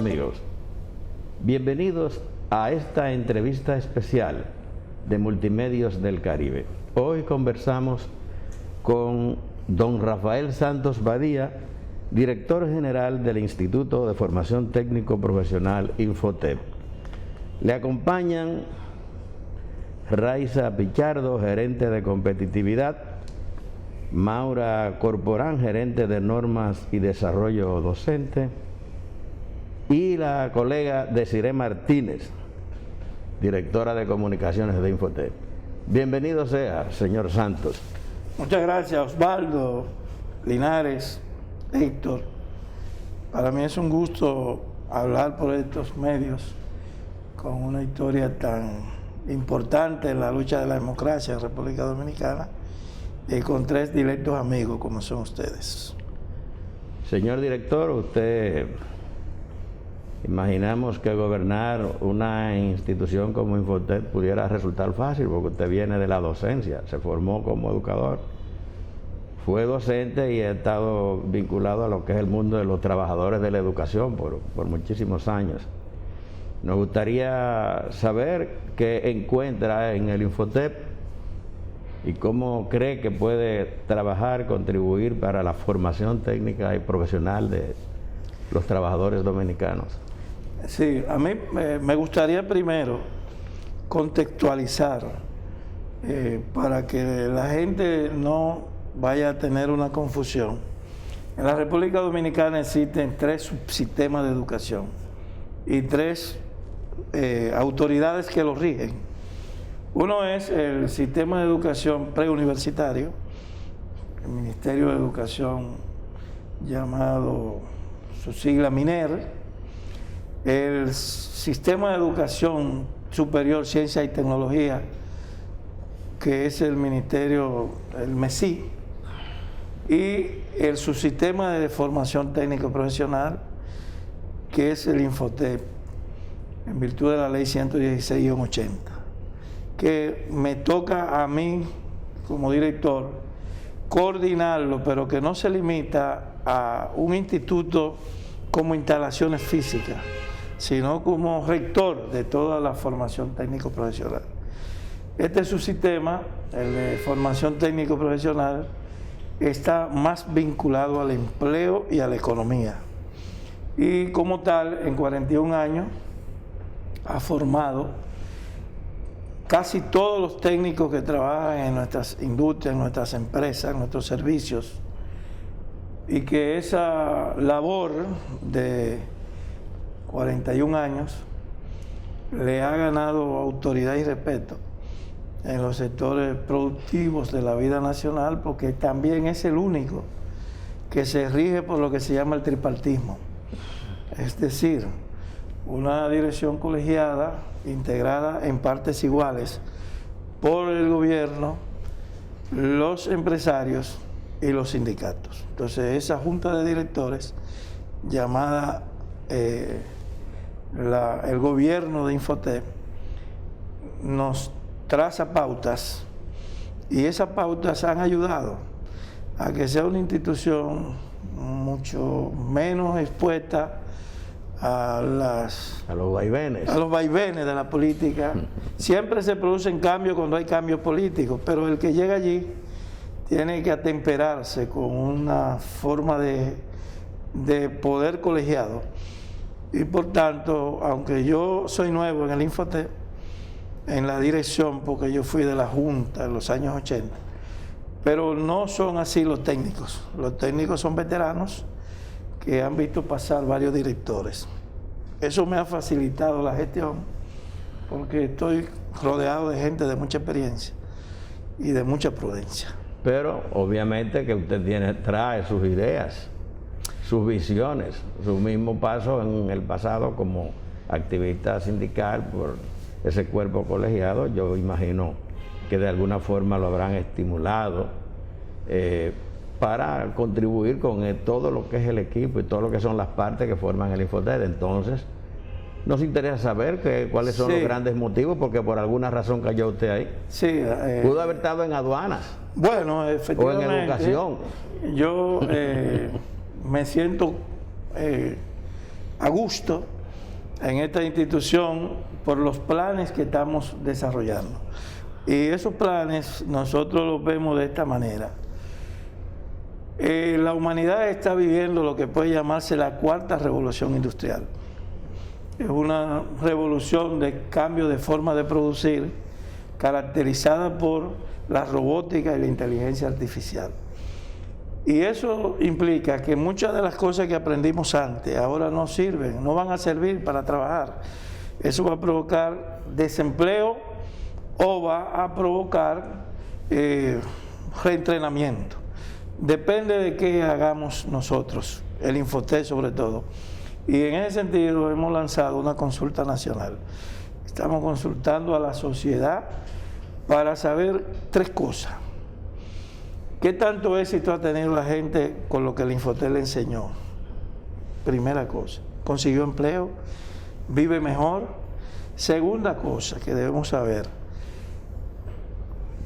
amigos, bienvenidos a esta entrevista especial de Multimedios del Caribe. Hoy conversamos con don Rafael Santos Badía, director general del Instituto de Formación Técnico Profesional Infotep. Le acompañan Raiza Pichardo, gerente de competitividad, Maura Corporán, gerente de normas y desarrollo docente, y la colega Desiree Martínez, directora de comunicaciones de Infotep. Bienvenido sea, señor Santos. Muchas gracias, Osvaldo, Linares, Héctor. Para mí es un gusto hablar por estos medios con una historia tan importante en la lucha de la democracia en República Dominicana y con tres directos amigos como son ustedes. Señor director, usted, imaginamos que gobernar una institución como Infotep pudiera resultar fácil, porque usted viene de la docencia, se formó como educador, fue docente y ha estado vinculado a lo que es el mundo de los trabajadores de la educación por muchísimos años. Nos gustaría saber qué encuentra en el Infotep y cómo cree que puede trabajar, contribuir para la formación técnica y profesional de los trabajadores dominicanos. Sí, a mí me gustaría primero contextualizar para que la gente no vaya a tener una confusión. En la República Dominicana existen tres subsistemas de educación y tres autoridades que los rigen. Uno es el sistema de educación preuniversitario, el Ministerio de Educación llamado, su sigla MINER, el sistema de educación superior, ciencia y tecnología, que es el Ministerio, el MESI, y el subsistema de formación técnico profesional, que es el Infotep, en virtud de la ley 116-80, que me toca a mí como director coordinarlo, pero que no se limita a un instituto como instalaciones físicas, sino como rector de toda la formación técnico profesional. Este subsistema, el de formación técnico profesional, está más vinculado al empleo y a la economía. Y como tal, en 41 años, ha formado casi todos los técnicos que trabajan en nuestras industrias, en nuestras empresas, en nuestros servicios, y que esa labor de 41 años le ha ganado autoridad y respeto en los sectores productivos de la vida nacional, porque también es el único que se rige por lo que se llama el tripartismo, es decir, una dirección colegiada integrada en partes iguales por el gobierno, los empresarios y los sindicatos. Entonces esa junta de directores llamada el gobierno de Infotep nos traza pautas, y esas pautas han ayudado a que sea una institución mucho menos expuesta a los vaivenes de la política. Siempre se producen cambios cuando hay cambios políticos, pero el que llega allí tiene que atemperarse con una forma de poder colegiado. Y por tanto, aunque yo soy nuevo en el Infotep, en la dirección, porque yo fui de la Junta en los años 80, pero no son así los técnicos. Los técnicos son veteranos que han visto pasar varios directores. Eso me ha facilitado la gestión, porque estoy rodeado de gente de mucha experiencia y de mucha prudencia. Pero obviamente que usted trae sus ideas, sus visiones, su mismo paso en el pasado como activista sindical por ese cuerpo colegiado. Yo imagino que de alguna forma lo habrán estimulado para contribuir con todo lo que es el equipo y todo lo que son las partes que forman el Infotep. Entonces, nos interesa saber cuáles son los grandes motivos, porque por alguna razón cayó usted ahí. Sí, pudo haber estado en aduanas. Bueno, efectivamente. O en educación. Yo me siento a gusto en esta institución por los planes que estamos desarrollando. Y esos planes nosotros los vemos de esta manera. La humanidad está viviendo lo que puede llamarse la cuarta revolución industrial. Es una revolución de cambio de forma de producir caracterizada por la robótica y la inteligencia artificial. Y eso implica que muchas de las cosas que aprendimos antes ahora no sirven, no van a servir para trabajar. Eso va a provocar desempleo o va a provocar reentrenamiento. Depende de qué hagamos nosotros, el Infotep sobre todo. Y en ese sentido hemos lanzado una consulta nacional. Estamos consultando a la sociedad para saber 3 cosas. ¿Qué tanto éxito ha tenido la gente con lo que el Infotep le enseñó? Primera cosa, ¿consiguió empleo? ¿Vive mejor? Segunda cosa que debemos saber,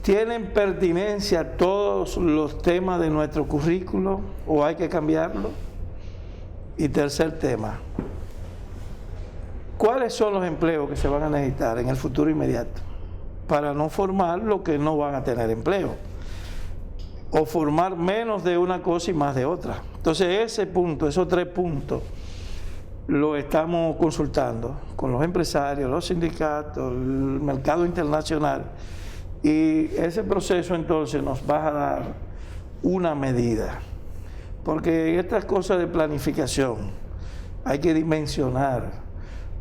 ¿tienen pertinencia todos los temas de nuestro currículo o hay que cambiarlo? Y tercer tema, ¿cuáles son los empleos que se van a necesitar en el futuro inmediato para no formar los que no van a tener empleo o formar menos de una cosa y más de otra? Entonces ese punto, esos 3 puntos, lo estamos consultando con los empresarios, los sindicatos, el mercado internacional, y ese proceso entonces nos va a dar una medida. Porque estas cosas de planificación hay que dimensionar.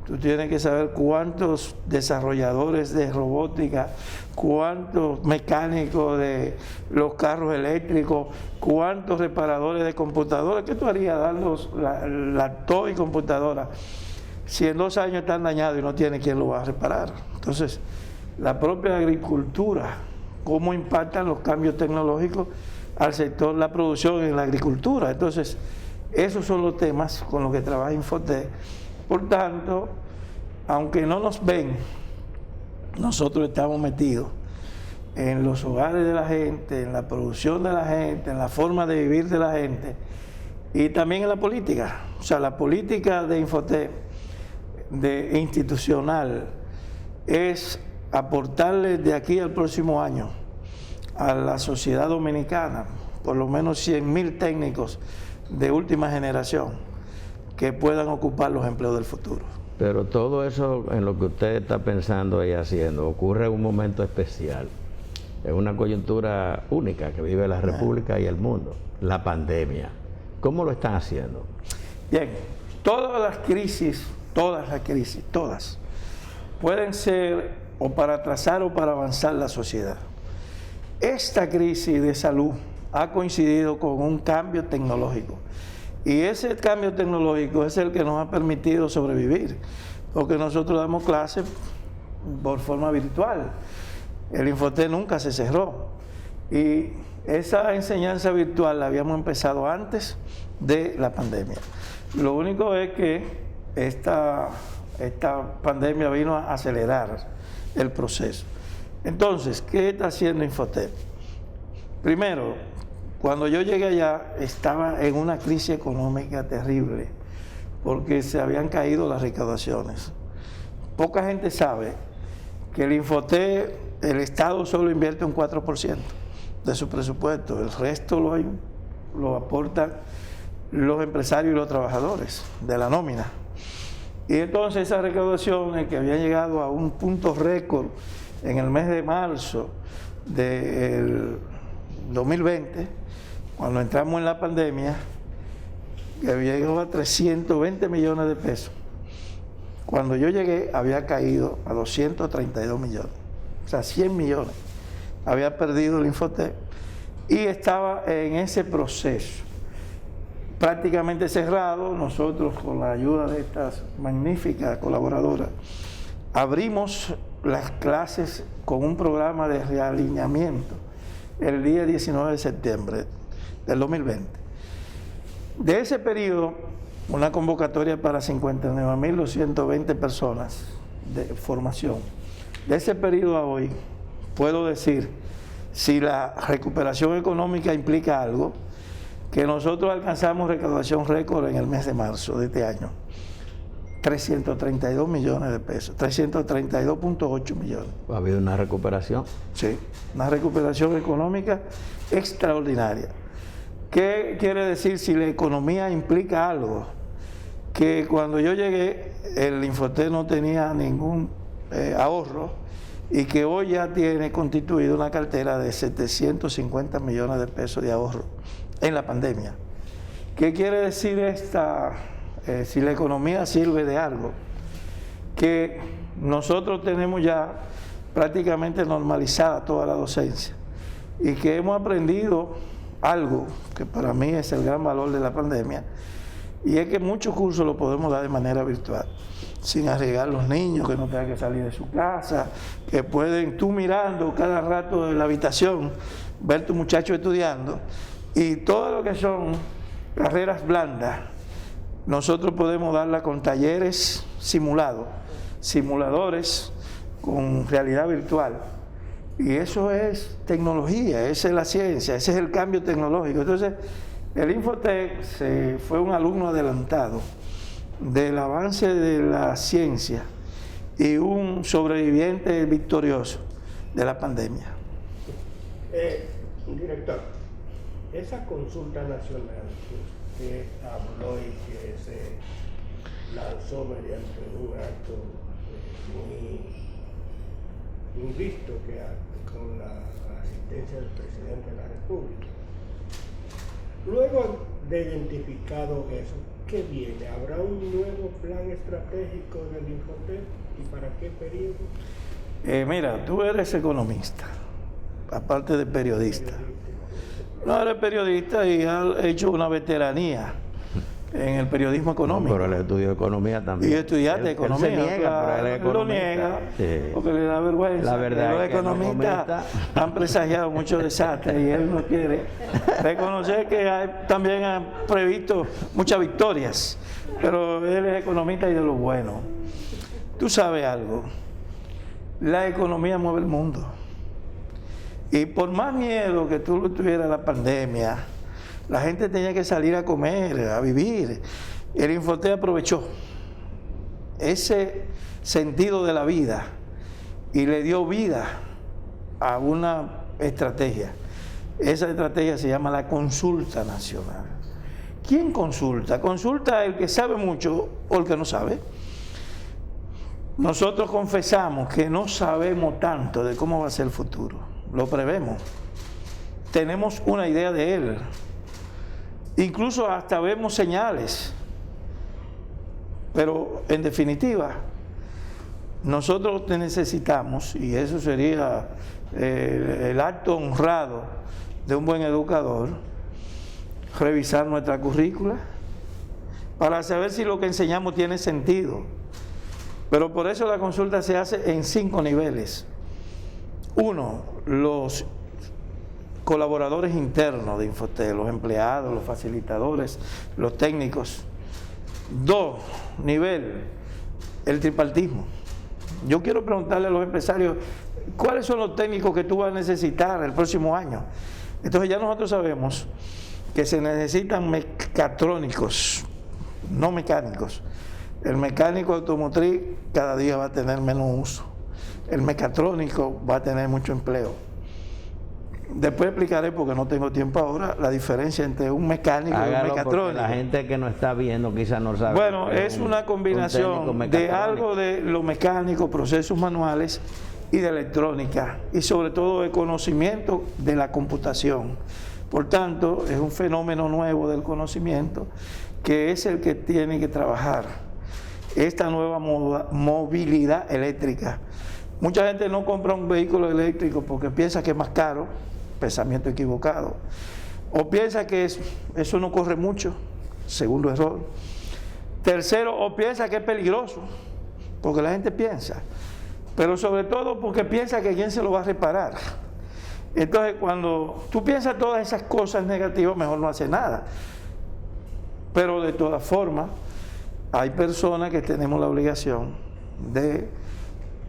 Tú tienes que saber cuántos desarrolladores de robótica, cuántos mecánicos de los carros eléctricos, cuántos reparadores de computadoras. ¿Qué tú harías darlos laptop y computadora si en 2 años están dañados y no tiene quien lo va a reparar? Entonces, la propia agricultura, cómo impactan los cambios tecnológicos al sector, la producción en la agricultura. Entonces, esos son los temas con los que trabaja Infotep. Por tanto, aunque no nos ven, nosotros estamos metidos en los hogares de la gente, en la producción de la gente, en la forma de vivir de la gente y también en la política. O sea, la política de Infotep, de institucional, es aportarle de aquí al próximo año a la sociedad dominicana por lo menos 100.000 técnicos de última generación que puedan ocupar los empleos del futuro. Pero todo eso en lo que usted está pensando y haciendo ocurre en un momento especial, en una coyuntura única que vive la República y el mundo, la pandemia. ¿Cómo lo están haciendo? Bien, todas las crisis, pueden ser o para atrasar o para avanzar la sociedad. Esta crisis de salud ha coincidido con un cambio tecnológico. Y ese cambio tecnológico es el que nos ha permitido sobrevivir, porque nosotros damos clases por forma virtual. El Infotep nunca se cerró. Y esa enseñanza virtual la habíamos empezado antes de la pandemia. Lo único es que esta pandemia vino a acelerar el proceso. Entonces, ¿qué está haciendo Infotep? Primero, cuando yo llegué allá, estaba en una crisis económica terrible, porque se habían caído las recaudaciones. Poca gente sabe que el Infotep, el Estado solo invierte un 4% de su presupuesto, el resto lo aportan los empresarios y los trabajadores de la nómina. Y entonces esas recaudaciones que habían llegado a un punto récord en el mes de marzo del 2020, cuando entramos en la pandemia, que había llegado a 320 millones de pesos. Cuando yo llegué había caído a 232 millones, o sea, 100 millones. Había perdido el Infotep y estaba en ese proceso prácticamente cerrado. Nosotros, con la ayuda de estas magníficas colaboradoras, abrimos las clases con un programa de realineamiento el día 19 de septiembre del 2020. De ese periodo, una convocatoria para 59.220 personas de formación. De ese periodo a hoy, puedo decir, si la recuperación económica implica algo, que nosotros alcanzamos recaudación récord en el mes de marzo de este año. 332 millones de pesos, 332.8 millones. Ha habido una recuperación. Sí, una recuperación económica extraordinaria. ¿Qué quiere decir si la economía implica algo? Que cuando yo llegué, el Infotel no tenía ningún ahorro y que hoy ya tiene constituido una cartera de 750 millones de pesos de ahorro en la pandemia. ¿Qué quiere decir si la economía sirve de algo? Que nosotros tenemos ya prácticamente normalizada toda la docencia y que hemos aprendido algo que para mí es el gran valor de la pandemia, y es que muchos cursos los podemos dar de manera virtual, sin arriesgar a los niños, que no tengan que salir de su casa, que pueden, tú mirando cada rato en la habitación, ver tu muchacho estudiando, y todo lo que son carreras blandas, nosotros podemos darla con talleres simulados, simuladores con realidad virtual. Y eso es tecnología, esa es la ciencia, ese es el cambio tecnológico. Entonces, el Infotec fue un alumno adelantado del avance de la ciencia y un sobreviviente victorioso de la pandemia. Director, esa consulta nacional que usted habló y que se lanzó mediante un acto muy visto con la asistencia del presidente de la República. Luego de identificado eso, ¿qué viene? ¿Habrá un nuevo plan estratégico del Infotec y para qué periodo? Mira, tú eres economista, aparte de periodista. No, eres periodista y has hecho una veteranía en el periodismo económico. No, pero él estudió economía también. Y estudiaste economía. Él se niega, pero él es economista. Lo niega, sí, porque le da vergüenza. La verdad los es que economistas han presagiado muchos desastres y él no quiere reconocer que también han previsto muchas victorias, pero él es economista y de lo bueno. Tú sabes algo, la economía mueve el mundo. Y por más miedo que tú tuvieras a la pandemia, la gente tenía que salir a comer, a vivir. El Infotec aprovechó ese sentido de la vida y le dio vida a una estrategia. Esa estrategia se llama la consulta nacional. ¿Quién consulta? Consulta el que sabe mucho o el que no sabe. Nosotros confesamos que no sabemos tanto de cómo va a ser el futuro. Lo prevemos. Tenemos una idea de él. Incluso hasta vemos señales. Pero en definitiva, nosotros te necesitamos, y eso sería el acto honrado de un buen educador, revisar nuestra currícula para saber si lo que enseñamos tiene sentido. Pero por eso la consulta se hace en 5 niveles. 1, los colaboradores internos de Infotec, los empleados, los facilitadores, los técnicos. 2, nivel, el tripartismo. Yo quiero preguntarle a los empresarios, ¿cuáles son los técnicos que tú vas a necesitar el próximo año? Entonces ya nosotros sabemos que se necesitan mecatrónicos, no mecánicos. El mecánico automotriz cada día va a tener menos uso. El mecatrónico va a tener mucho empleo. Después explicaré, porque no tengo tiempo ahora, la diferencia entre un mecánico y un mecatrónico. La gente que no está viendo quizás no sabe. Bueno, es una combinación de algo de lo mecánico, procesos manuales y de electrónica, y sobre todo de conocimiento de la computación. Por tanto, es un fenómeno nuevo del conocimiento que es el que tiene que trabajar esta nueva movilidad eléctrica. Mucha gente no compra un vehículo eléctrico porque piensa que es más caro, pensamiento equivocado, o piensa que eso no corre mucho, segundo error. Tercero, o piensa que es peligroso, porque la gente piensa, pero sobre todo porque piensa que quién se lo va a reparar. Entonces, cuando tú piensas todas esas cosas negativas, mejor no hacer nada. Pero de todas formas, hay personas que tenemos la obligación de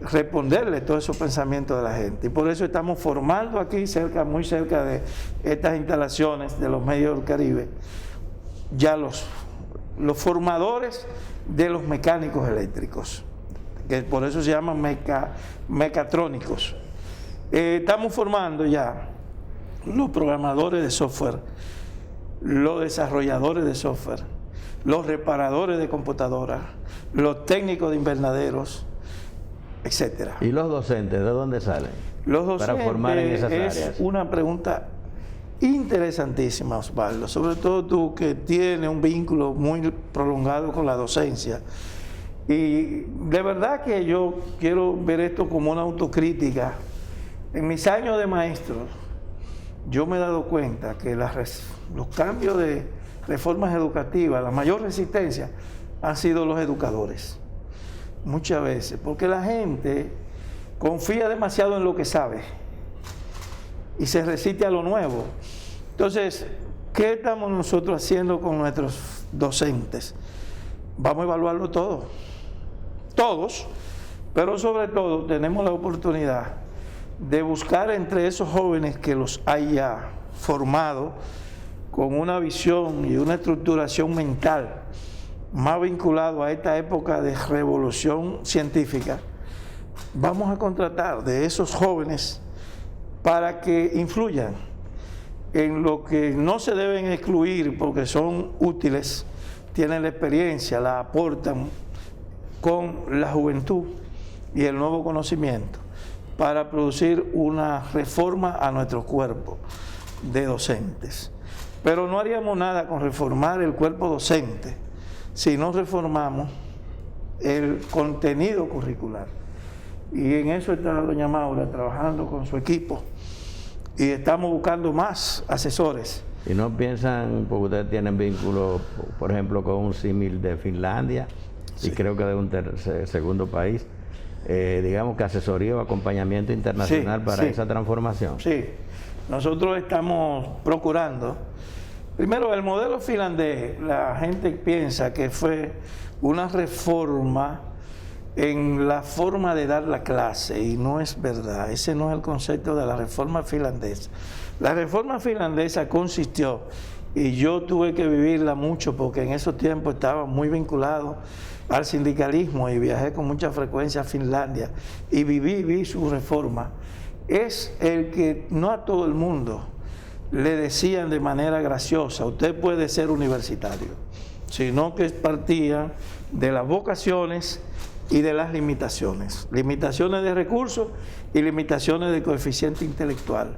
responderle todos esos pensamientos de la gente. Y por eso estamos formando aquí, muy cerca de estas instalaciones de los medios del Caribe, ya los los formadores de los mecánicos eléctricos, que por eso se llaman mecatrónicos. Estamos formando ya los programadores de software, los desarrolladores de software, los reparadores de computadoras, los técnicos de invernaderos, etcétera. ¿Y los docentes de dónde salen? Los docentes para formar en esas áreas. Es una pregunta interesantísima, Osvaldo, sobre todo tú que tienes un vínculo muy prolongado con la docencia. Y de verdad que yo quiero ver esto como una autocrítica. En mis años de maestro, yo me he dado cuenta que los cambios de reformas educativas, la mayor resistencia han sido los educadores. Muchas veces, porque la gente confía demasiado en lo que sabe y se resiste a lo nuevo. Entonces, ¿qué estamos nosotros haciendo con nuestros docentes? Vamos a evaluarlo todo, todos, pero sobre todo tenemos la oportunidad de buscar entre esos jóvenes que los haya formado con una visión y una estructuración mental más vinculado a esta época de revolución científica. Vamos a contratar de esos jóvenes para que influyan en lo que no se deben excluir porque son útiles, tienen la experiencia, la aportan con la juventud y el nuevo conocimiento para producir una reforma a nuestro cuerpo de docentes. Pero no haríamos nada con reformar el cuerpo docente si no reformamos el contenido curricular. Y en eso está doña Maura trabajando con su equipo y estamos buscando más asesores. ¿Y no piensan, porque ustedes tienen vínculo, por ejemplo, con un símil de Finlandia, sí, y creo que de un segundo país, digamos que asesoría o acompañamiento internacional sí, para sí, esa transformación? Sí, nosotros estamos procurando. Primero, el modelo finlandés, la gente piensa que fue una reforma en la forma de dar la clase, y no es verdad. Ese no es el concepto de la reforma finlandesa. La reforma finlandesa consistió, y yo tuve que vivirla mucho porque en esos tiempos estaba muy vinculado al sindicalismo y viajé con mucha frecuencia a Finlandia y vi su reforma. Es el que no a todo el mundo le decían de manera graciosa, usted puede ser universitario, sino que partía de las vocaciones y de las limitaciones de recursos y limitaciones de coeficiente intelectual.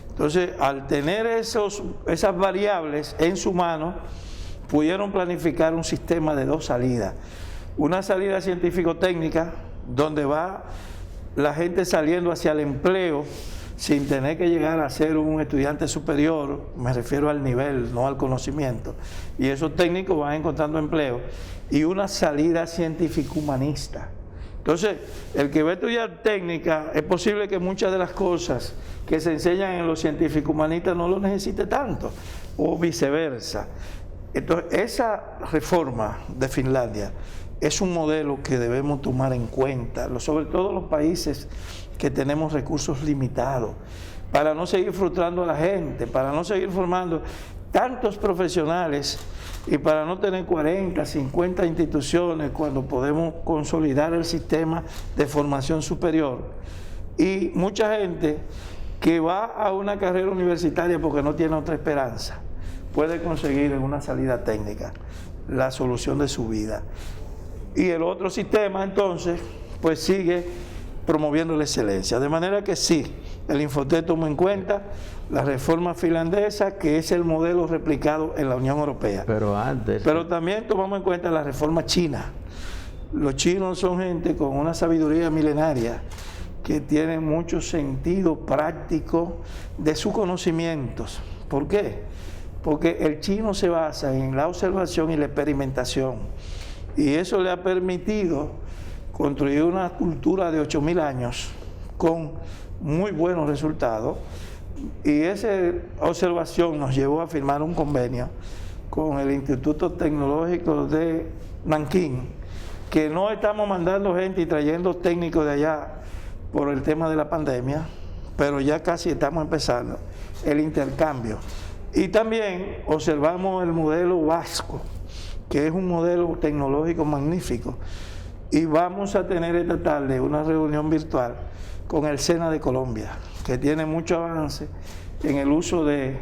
Entonces, al tener esas variables en su mano, pudieron planificar un sistema de dos salidas. Una salida científico-técnica, donde va la gente saliendo hacia el empleo sin tener que llegar a ser un estudiante superior, me refiero al nivel, no al conocimiento, y esos técnicos van encontrando empleo, y una salida científico-humanista. Entonces, el que va a estudiar técnica, es posible que muchas de las cosas que se enseñan en los científico-humanistas no lo necesite tanto, o viceversa. Entonces, esa reforma de Finlandia es un modelo que debemos tomar en cuenta, sobre todo los países que tenemos recursos limitados, para no seguir frustrando a la gente, para no seguir formando tantos profesionales y para no tener 40, 50 instituciones cuando podemos consolidar el sistema de formación superior. Y mucha gente que va a una carrera universitaria porque no tiene otra esperanza, puede conseguir en una salida técnica la solución de su vida. Y el otro sistema entonces pues sigue promoviendo la excelencia. De manera que sí, el Infotep toma en cuenta la reforma finlandesa, que es el modelo replicado en la Unión Europea. Pero también tomamos en cuenta la reforma china. Los chinos son gente con una sabiduría milenaria que tiene mucho sentido práctico de sus conocimientos. ¿Por qué? Porque el chino se basa en la observación y la experimentación. Y eso le ha permitido construir una cultura de 8.000 años con muy buenos resultados. Y esa observación nos llevó a firmar un convenio con el Instituto Tecnológico de Nankín, que no estamos mandando gente y trayendo técnicos de allá por el tema de la pandemia, pero ya casi estamos empezando el intercambio. Y también observamos el modelo vasco, que es un modelo tecnológico magnífico. Y vamos a tener esta tarde una reunión virtual con el SENA de Colombia, que tiene mucho avance en el uso de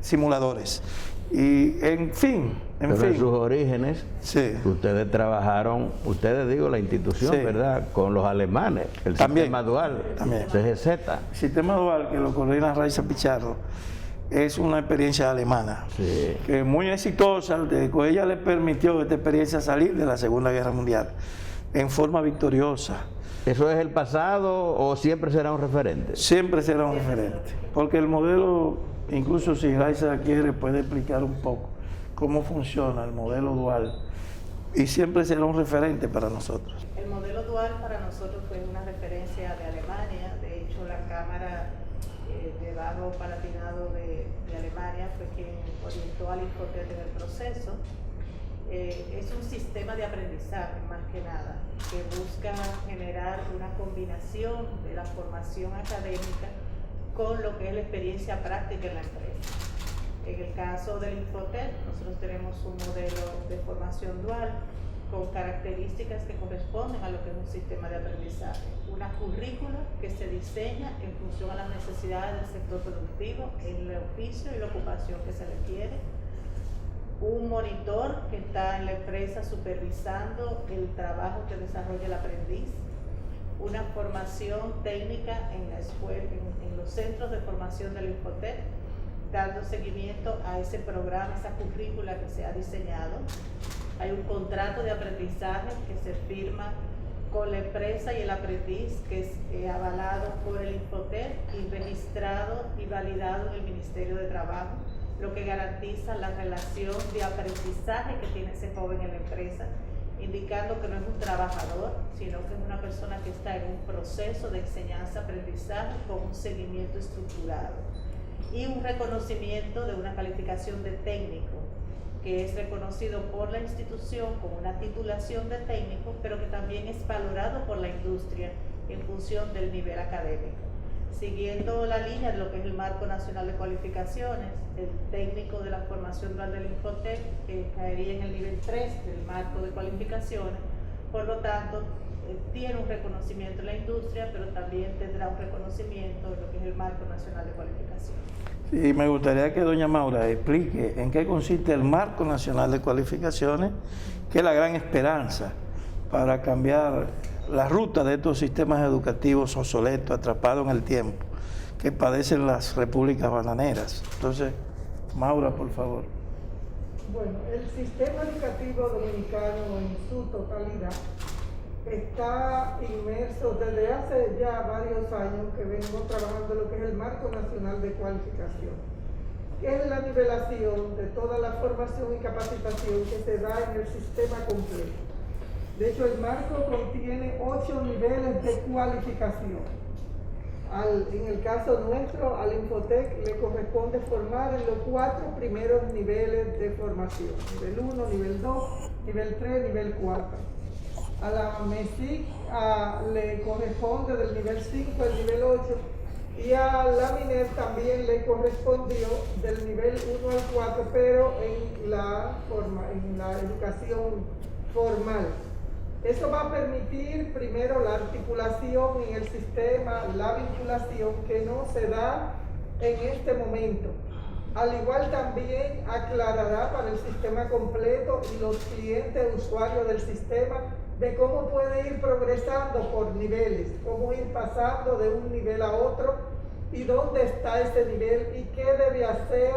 simuladores. Y en fin. En sus orígenes, sí, ustedes trabajaron, la institución, sí, ¿verdad?, con los alemanes, el también, sistema dual, también. CGZ. El sistema dual, que lo coordina Raiza Pichardo, es una experiencia alemana, Sí. que es muy exitosa. Ella le permitió esta experiencia salir de la Segunda Guerra Mundial en forma victoriosa. ¿Eso es el pasado o siempre será un referente? Siempre será un referente, porque el modelo, incluso si Raiza quiere, puede explicar un poco cómo funciona el modelo dual, y siempre será un referente para nosotros. El modelo dual para nosotros fue una referencia de Alemania. De hecho, la Cámara de Bajo Palatinado de Alemania fue quien orientó al Infotec en el proceso. Es un sistema de aprendizaje, más que nada, que busca generar una combinación de la formación académica con lo que es la experiencia práctica en la empresa. En el caso del Infotec, nosotros tenemos un modelo de formación dual con características que corresponden a lo que es un sistema de aprendizaje. Una currícula que se diseña en función a las necesidades del sector productivo, en el oficio y la ocupación que se requiere. Un monitor que está en la empresa supervisando el trabajo que desarrolla el aprendiz. Una formación técnica en la escuela, en los centros de formación del Infotec, dando seguimiento a ese programa, esa currícula que se ha diseñado. Hay un contrato de aprendizaje que se firma con la empresa y el aprendiz, que es avalado por el Infotec y registrado y validado en el Ministerio de Trabajo, lo que garantiza la relación de aprendizaje que tiene ese joven en la empresa, indicando que no es un trabajador, sino que es una persona que está en un proceso de enseñanza-aprendizaje con un seguimiento estructurado. Y un reconocimiento de una calificación de técnico, que es reconocido por la institución como una titulación de técnico, pero que también es valorado por la industria en función del nivel académico. Siguiendo la línea de lo que es el Marco Nacional de Cualificaciones, el técnico de la formación dual del Infotec caería en el nivel 3 del Marco de Cualificaciones, por lo tanto, tiene un reconocimiento en la industria, pero también tendrá un reconocimiento en lo que es el Marco Nacional de Cualificaciones. Y me gustaría que doña Maura explique en qué consiste el Marco Nacional de Cualificaciones, que es la gran esperanza para cambiar la ruta de estos sistemas educativos obsoletos, atrapados en el tiempo, que padecen las repúblicas bananeras. Entonces, Maura, por favor. Bueno, el sistema educativo dominicano en su totalidad está inmerso desde hace ya varios años que venimos trabajando lo que es el Marco Nacional de Cualificación, que es la nivelación de toda la formación y capacitación que se da en el sistema completo. De hecho, el marco contiene 8 niveles de cualificación. En el caso nuestro, al Infotec le corresponde formar en los 4 primeros niveles de formación: nivel 1, nivel 2, nivel 3, nivel 4. A la MESIC le corresponde del nivel 5 al nivel 8, y a la MINER también le correspondió del nivel 1 al 4, pero en la educación formal. Eso va a permitir primero la articulación en el sistema, la vinculación que no se da en este momento. Al igual también aclarará para el sistema completo y los clientes usuarios del sistema de cómo puede ir progresando por niveles, cómo ir pasando de un nivel a otro y dónde está ese nivel y qué debe hacer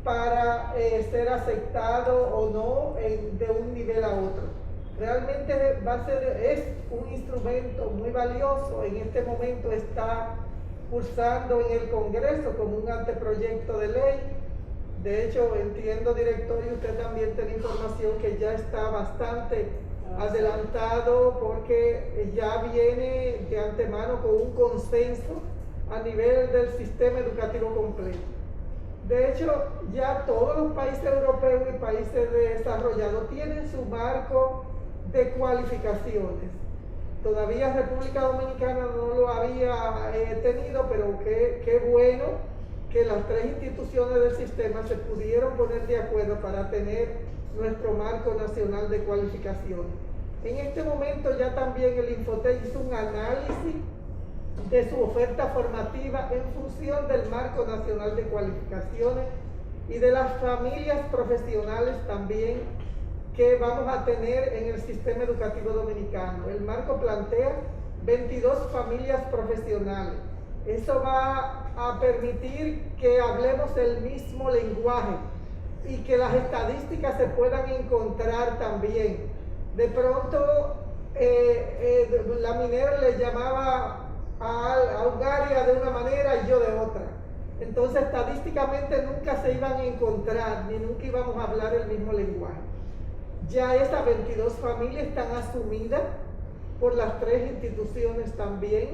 para ser aceptado o no de un nivel a otro. Realmente es un instrumento muy valioso. En este momento está cursando en el Congreso como un anteproyecto de ley. De hecho, entiendo, director, y usted también tiene información que ya está bastante adelantado, porque ya viene de antemano con un consenso a nivel del sistema educativo completo. De hecho, ya todos los países europeos y países desarrollados tienen su marco de cualificaciones. Todavía República Dominicana no lo había tenido, pero qué bueno que las 3 instituciones del sistema se pudieron poner de acuerdo para tener nuestro marco nacional de cualificaciones. En este momento ya también el Infotec hizo un análisis de su oferta formativa en función del marco nacional de cualificaciones y de las familias profesionales también que vamos a tener en el sistema educativo dominicano. El marco plantea 22 familias profesionales. Eso va a permitir que hablemos el mismo lenguaje y que las estadísticas se puedan encontrar también. De pronto, la minera le llamaba a un área de una manera y yo de otra. Entonces, estadísticamente nunca se iban a encontrar, ni nunca íbamos a hablar el mismo lenguaje. Ya esas 22 familias están asumidas por las 3 instituciones también,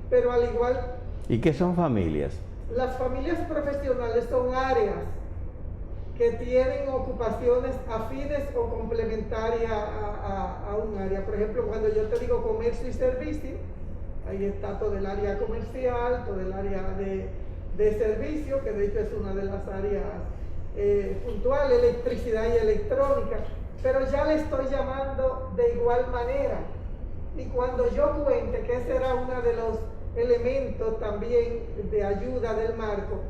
pero al igual... ¿Y qué son familias? Las familias profesionales son áreas que tienen ocupaciones afines o complementarias a un área. Por ejemplo, cuando yo te digo comercio y servicio, ahí está todo el área comercial, todo el área de servicio, que de hecho es una de las áreas puntuales, electricidad y electrónica, pero ya le estoy llamando de igual manera. Y cuando yo cuente que ese era uno de los elementos también de ayuda del marco,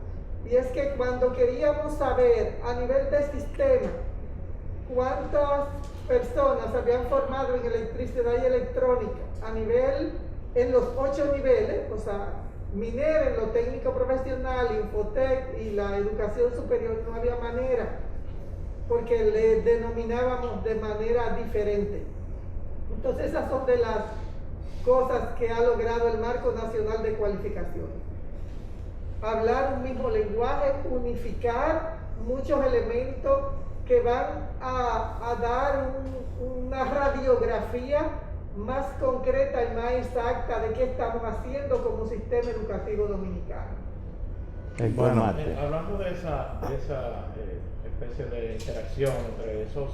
y es que cuando queríamos saber a nivel de sistema cuántas personas habían formado en electricidad y electrónica a nivel, en los 8 niveles, o sea, minera, en lo técnico profesional, Infotec y la educación superior, no había manera, porque le denominábamos de manera diferente. Entonces esas son de las cosas que ha logrado el Marco Nacional de Cualificaciones. Hablar un mismo lenguaje, unificar muchos elementos que van a dar una radiografía más concreta y más exacta de qué estamos haciendo como sistema educativo dominicano. Bueno, hablando de esa especie de interacción entre esos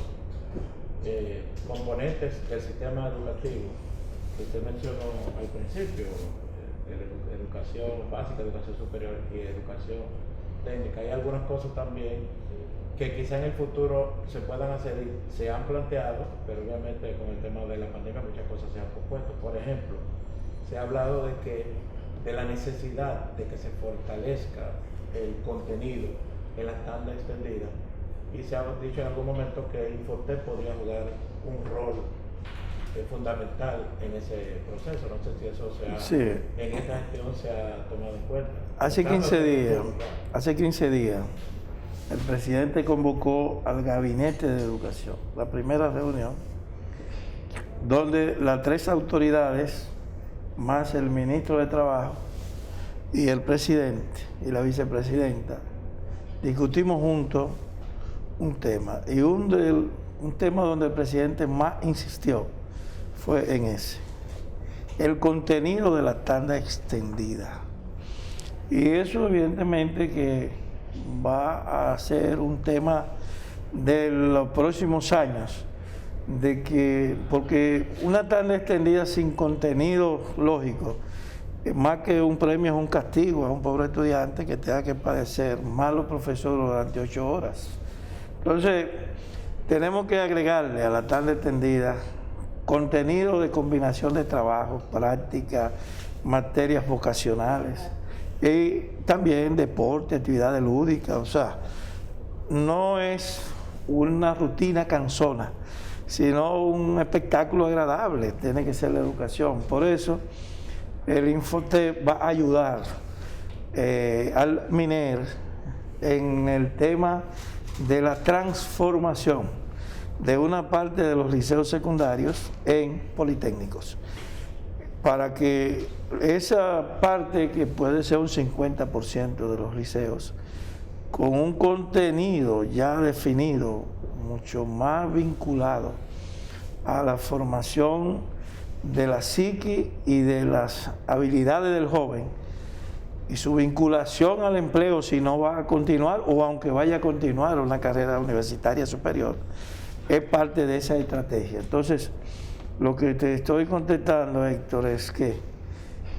componentes del sistema educativo que usted mencionó al principio, educación básica, educación superior y educación técnica, hay algunas cosas también que quizá en el futuro se puedan hacer y se han planteado, pero obviamente con el tema de la pandemia muchas cosas se han pospuesto. Por ejemplo, se ha hablado de la necesidad de que se fortalezca el contenido en la tanda extendida, y se ha dicho en algún momento que el Infotec podría jugar un rol fundamental en ese proceso. No sé si eso en esta gestión se ha tomado en cuenta. Hace 15 días el presidente convocó al gabinete de educación, la primera reunión, donde las 3 autoridades, más el ministro de Trabajo y el presidente y la vicepresidenta, discutimos juntos un tema. Y un tema donde el presidente más insistió fue en ese, el contenido de la tanda extendida. Y eso evidentemente que va a ser un tema de los próximos años, porque una tanda extendida sin contenido lógico, más que un premio es un castigo a un pobre estudiante que tenga que padecer malos profesores durante 8 horas. Entonces, tenemos que agregarle a la tanda extendida contenido de combinación de trabajo, práctica, materias vocacionales y también deporte, actividades lúdicas. O sea, no es una rutina cansona, sino un espectáculo agradable, tiene que ser la educación. Por eso, el Infotec va a ayudar al MINER en el tema de la transformación de una parte de los liceos secundarios en politécnicos, para que esa parte, que puede ser un 50% de los liceos, con un contenido ya definido, mucho más vinculado a la formación de la psique y de las habilidades del joven y su vinculación al empleo, si no va a continuar o aunque vaya a continuar una carrera universitaria superior, es parte de esa estrategia. Entonces, lo que te estoy contestando, Héctor, es que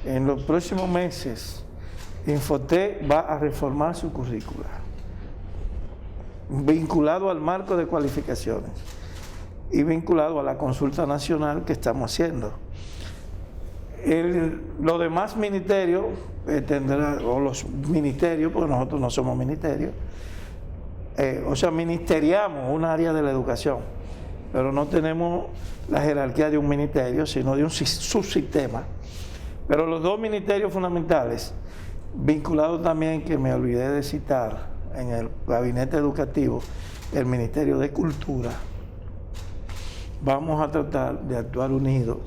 en los próximos meses Infotec va a reformar su currícula vinculado al marco de cualificaciones y vinculado a la consulta nacional que estamos haciendo. Los demás ministerios tendrán, o los ministerios, porque nosotros no somos ministerios, ministeriamos un área de la educación, pero no tenemos la jerarquía de un ministerio, sino de un subsistema. Pero los dos ministerios fundamentales, vinculados también, que me olvidé de citar, en el gabinete educativo, el Ministerio de Cultura, vamos a tratar de actuar unidos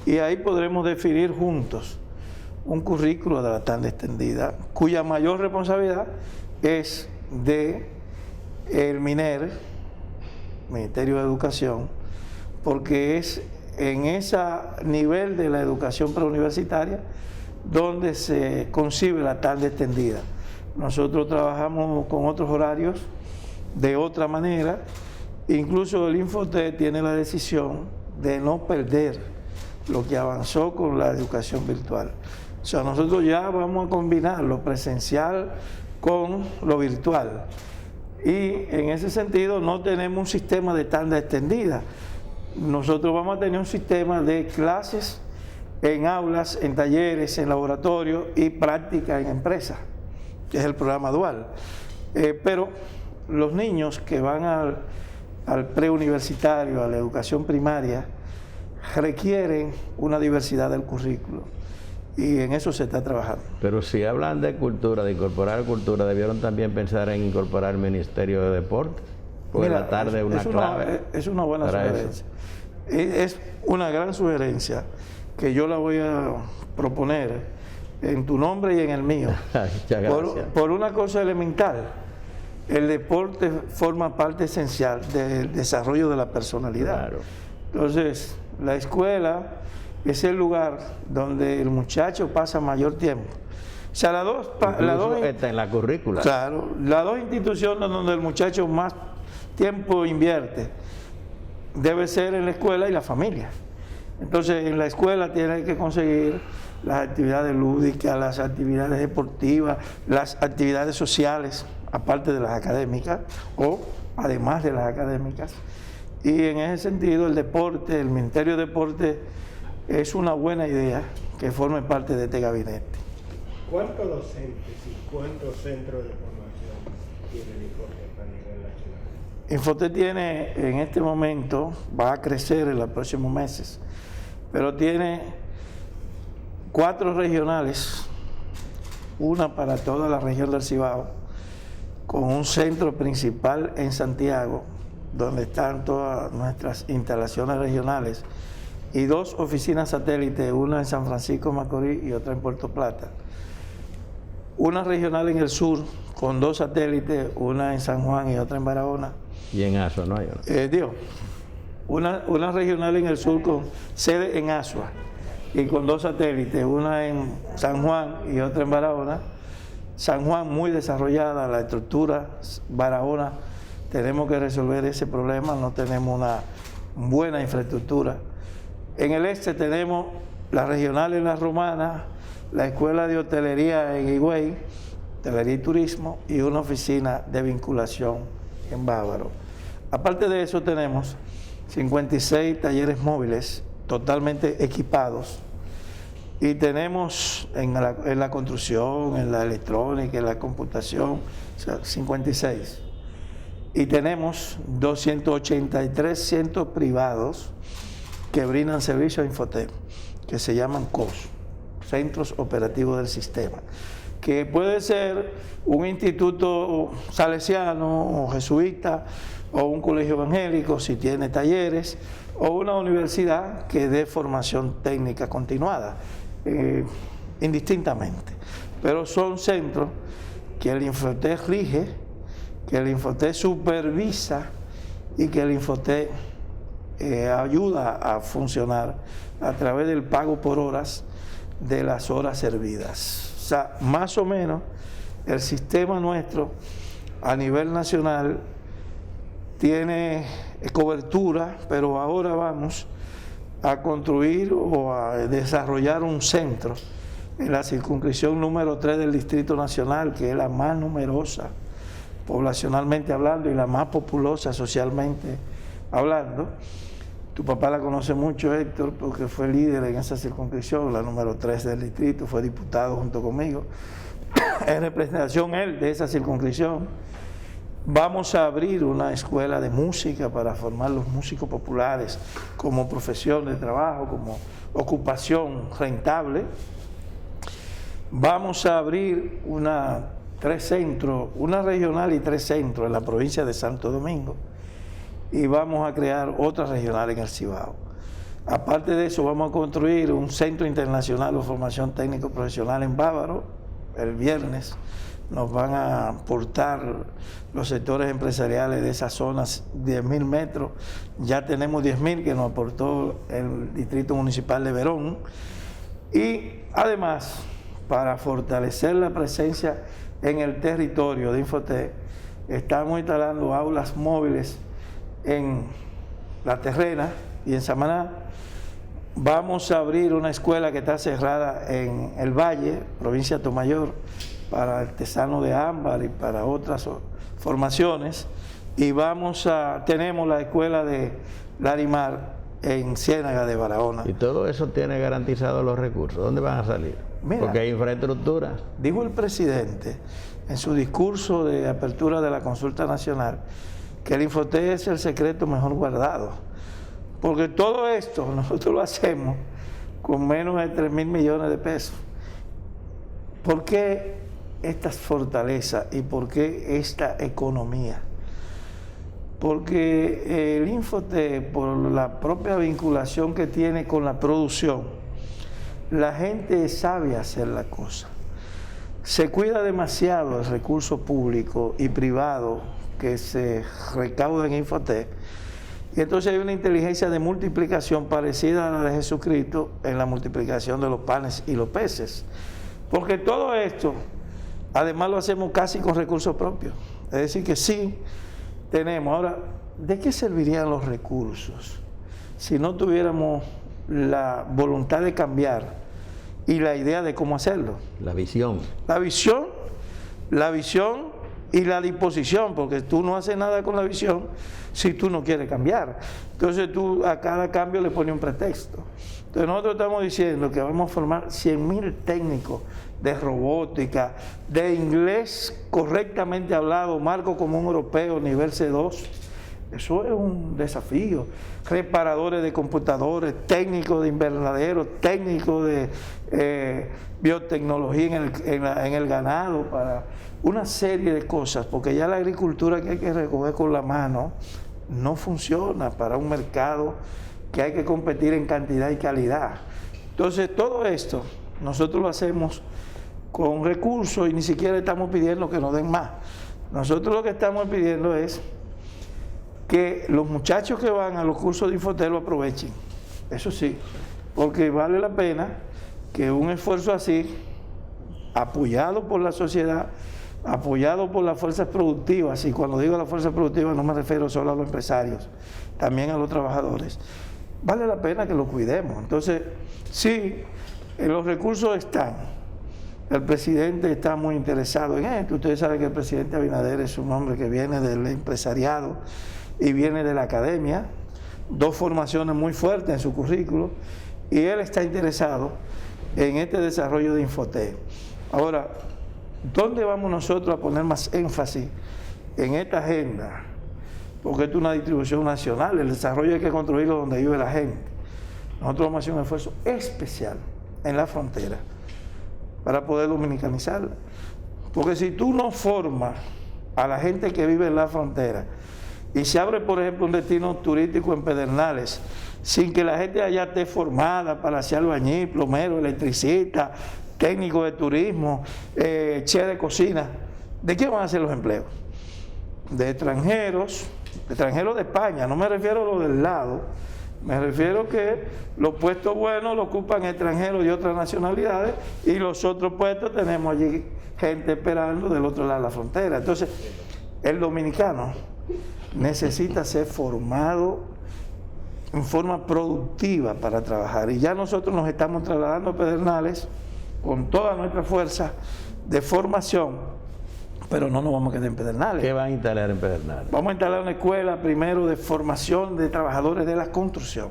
y ahí podremos definir juntos un currículo de la tanda extendida, cuya mayor responsabilidad es de el MINER, Ministerio de Educación, porque es en ese nivel de la educación preuniversitaria donde se concibe la tanda extendida. Nosotros trabajamos con otros horarios de otra manera, incluso el Infotet tiene la decisión de no perder lo que avanzó con la educación virtual. O sea, nosotros ya vamos a combinar lo presencial con lo virtual. Y en ese sentido no tenemos un sistema de tanda extendida. Nosotros vamos a tener un sistema de clases en aulas, en talleres, en laboratorios y práctica en empresas, que es el programa dual. Pero los niños que van al preuniversitario, a la educación primaria, requieren una diversidad del currículo y en eso se está trabajando. Pero si hablan de cultura, de incorporar cultura, debieron también pensar en incorporar el Ministerio de Deportes, porque la tarde es una clave. Es una buena sugerencia. Es una gran sugerencia que yo la voy a proponer en tu nombre y en el mío. Muchas gracias. Por una cosa elemental. El deporte forma parte esencial del desarrollo de la personalidad. Claro. Entonces, la escuela es el lugar donde el muchacho pasa mayor tiempo. O sea, las dos está en la currícula. Claro, las dos instituciones donde el muchacho más tiempo invierte debe ser en la escuela y la familia. Entonces, en la escuela tiene que conseguir las actividades lúdicas, las actividades deportivas, las actividades sociales, aparte de las académicas o además de las académicas. Y en ese sentido el deporte, el Ministerio de Deporte es una buena idea que forme parte de este gabinete. ¿Cuántos docentes y cuántos centros de formación tiene el Infotet a nivel nacional? Infotet tiene en este momento, va a crecer en los próximos meses, pero tiene 4 regionales, una para toda la región del Cibao, con un centro principal en Santiago, donde están todas nuestras instalaciones regionales, y 2 oficinas satélites, una en San Francisco de Macorís y otra en Puerto Plata. Una regional en el sur, con 2 satélites, una en San Juan y otra en Barahona. Y en Asua no hay. Una regional en el sur con sede en Asua y con 2 satélites, una en San Juan y otra en Barahona. San Juan muy desarrollada la estructura, Barahona tenemos que resolver ese problema, no tenemos una buena infraestructura. En el este tenemos la regional en La Romana, la escuela de hotelería en Higüey, hotelería y turismo, y una oficina de vinculación en Bávaro. Aparte de eso tenemos 56 talleres móviles totalmente equipados y tenemos en la construcción, en la electrónica, en la computación, o sea, 56. Y tenemos 283 centros privados que brindan servicio a Infotet, que se llaman COS, Centros Operativos del Sistema, que puede ser un instituto salesiano o jesuita o un colegio evangélico si tiene talleres, o una universidad que dé formación técnica continuada, indistintamente. Pero son centros que el Infotet rige, que el Infotet supervisa y que el Infotet ayuda a funcionar a través del pago por horas de las horas servidas. O sea, más o menos el sistema nuestro a nivel nacional tiene cobertura, pero ahora vamos a construir o a desarrollar un centro en la circunscripción número 3 del Distrito Nacional, que es la más numerosa poblacionalmente hablando y la más populosa socialmente hablando. Tu papá la conoce mucho, Héctor, porque fue líder en esa circunscripción, la número 3 del distrito, fue diputado junto conmigo, en representación él de esa circunscripción. Vamos a abrir una escuela de música para formar los músicos populares como profesión de trabajo, como ocupación rentable. Vamos a abrir tres centros, una regional y 3 centros en la provincia de Santo Domingo, y vamos a crear otra regional en el Cibao. Aparte de eso, vamos a construir un centro internacional de formación técnico profesional en Bávaro. El viernes nos van a aportar los sectores empresariales de esas zonas 10.000 metros. Ya tenemos 10.000 que nos aportó el Distrito Municipal de Verón. Y además, para fortalecer la presencia en el territorio de Infotec, estamos instalando aulas móviles en La Terrena y en Samaná. Vamos a abrir una escuela que está cerrada en El Valle, provincia de Tomayor, para artesanos de ámbar y para otras formaciones. Y tenemos la escuela de Larimar en Ciénaga de Barahona. Y todo eso tiene garantizados los recursos. ¿Dónde van a salir? Mira, porque hay infraestructura. Dijo el presidente en su discurso de apertura de la consulta nacional que el Infotec es el secreto mejor guardado, porque todo esto nosotros lo hacemos con menos de 3.000 millones de pesos. ¿Por qué estas fortalezas y por qué esta economía? Porque el Infotec, por la propia vinculación que tiene con la producción, la gente sabe hacer la cosa. Se cuida demasiado el recurso público y privado que se recauda en Infotec, y entonces hay una inteligencia de multiplicación parecida a la de Jesucristo en la multiplicación de los panes y los peces, porque todo esto además lo hacemos casi con recursos propios. Es decir que sí tenemos. Ahora, ¿de qué servirían los recursos si no tuviéramos la voluntad de cambiar y la idea de cómo hacerlo? La visión. La visión y la disposición, porque tú no haces nada con la visión si tú no quieres cambiar. Entonces tú a cada cambio le pones un pretexto. Entonces nosotros estamos diciendo que vamos a formar 100.000 técnicos de robótica, de inglés correctamente hablado, marco común europeo, nivel C2. Eso es un desafío. Reparadores de computadores, técnicos de invernaderos, técnicos de biotecnología en el ganado, para una serie de cosas, porque ya la agricultura que hay que recoger con la mano no funciona para un mercado que hay que competir en cantidad y calidad. Entonces todo esto nosotros lo hacemos con recursos y ni siquiera estamos pidiendo que nos den más. Nosotros lo que estamos pidiendo es que los muchachos que van a los cursos de Infotec lo aprovechen. Eso sí, porque vale la pena que un esfuerzo así, apoyado por la sociedad, apoyado por las fuerzas productivas, y cuando digo las fuerzas productivas no me refiero solo a los empresarios, también a los trabajadores, vale la pena que lo cuidemos. Entonces, sí, los recursos están. El presidente está muy interesado en esto. Ustedes saben que el presidente Abinader es un hombre que viene del empresariado y viene de la academia, 2 formaciones muy fuertes en su currículo, y él está interesado en este desarrollo de Infotec. Ahora, ¿dónde vamos nosotros a poner más énfasis en esta agenda? Porque esto es una distribución nacional, el desarrollo hay que construirlo donde vive la gente. Nosotros vamos a hacer un esfuerzo especial en la frontera para poder dominicanizarla. Porque si tú no formas a la gente que vive en la frontera y se abre, por ejemplo, un destino turístico en Pedernales, sin que la gente allá esté formada para ser albañil, plomero, electricista, técnico de turismo, chef de cocina, ¿de qué van a ser los empleos? De extranjeros de España. No me refiero a los del lado, me refiero que los puestos buenos lo ocupan extranjeros de otras nacionalidades, y los otros puestos tenemos allí gente esperando del otro lado de la frontera. Entonces, el dominicano necesita ser formado en forma productiva para trabajar, y ya nosotros nos estamos trasladando a Pedernales con toda nuestra fuerza de formación pero no nos vamos a quedar en Pedernales. ¿Qué van a instalar en Pedernales? Vamos a instalar una escuela primero de formación de trabajadores de la construcción.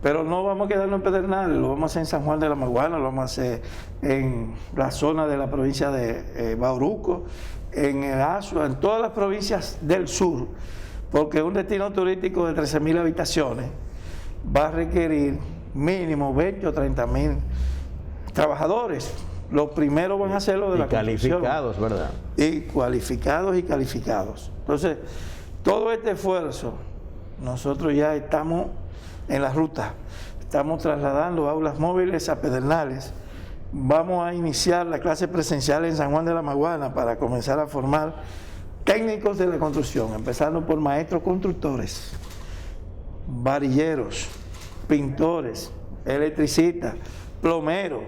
Pero no vamos a quedarnos en Pedernales, lo vamos a hacer en San Juan de la Maguana, lo vamos a hacer en la zona de la provincia de Bauruco, en el Azua, en todas las provincias del sur, porque un destino turístico de 13.000 habitaciones va a requerir mínimo 20 o 30.000 trabajadores. Los primeros van a ser los de la construcción. Calificados, ¿verdad? Y calificados. Entonces, todo este esfuerzo, nosotros ya estamos en la ruta. Estamos trasladando aulas móviles a Pedernales. Vamos a iniciar la clase presencial en San Juan de la Maguana para comenzar a formar técnicos de la construcción, empezando por maestros constructores, varilleros, pintores, electricistas, plomeros,